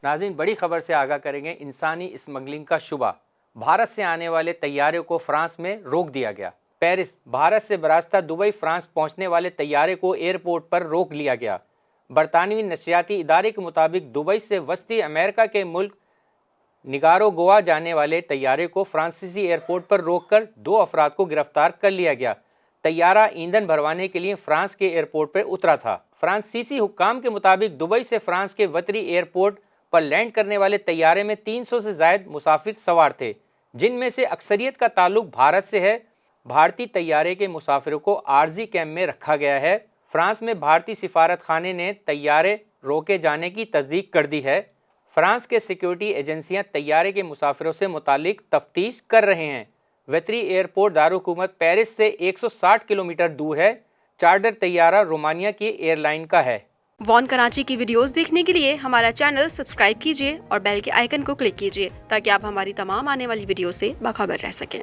नाज़रीन, बड़ी खबर से आगाह करेंगे। इंसानी स्मगलिंग का शुबा, भारत से आने वाले तैयारे को फ्रांस में रोक दिया गया। पेरिस, भारत से बरास्ता दुबई फ्रांस पहुंचने वाले तैयारे को एयरपोर्ट पर रोक लिया गया। बरतानवी नशरियाती इदारे के मुताबिक दुबई से वस्ती अमेरिका के मुल्क निकारागुआ जाने वाले तैयारे को फ्रांसीसी एयरपोर्ट पर रोककर 2 अफराद को गिरफ्तार कर लिया गया। तैयारा ईंधन भरवाने के लिए फ्रांस के एयरपोर्ट पर उतरा था। फ्रांसीसी हुक्काम के मुताबिक दुबई से फ्रांस के वतरी एयरपोर्ट पर लैंड करने वाले तैयारे में 300 से ज़ायद मुसाफिर सवार थे, जिनमें से अक्सरियत का ताल्लुक भारत से है। भारतीय तैयारे के मुसाफिरों को आर्जी कैंप में रखा गया है। फ्रांस में भारतीय सिफारत खाने ने तैयारे रोके जाने की तस्दीक कर दी है। फ्रांस के सिक्योरिटी एजेंसियां तैयारे के मुसाफिरों से मुतालिक तफ्तीश कर रहे हैं। वतरी एयरपोर्ट दारुल-हुकूमत पेरिस से 160 किलोमीटर दूर है। चार्टर तैयारा रोमानिया की एयरलाइन का है। वॉन कराची की वीडियोस देखने के लिए हमारा चैनल सब्सक्राइब कीजिए और बेल के आइकन को क्लिक कीजिए ताकि आप हमारी तमाम आने वाली वीडियो से बाखबर रह सकें।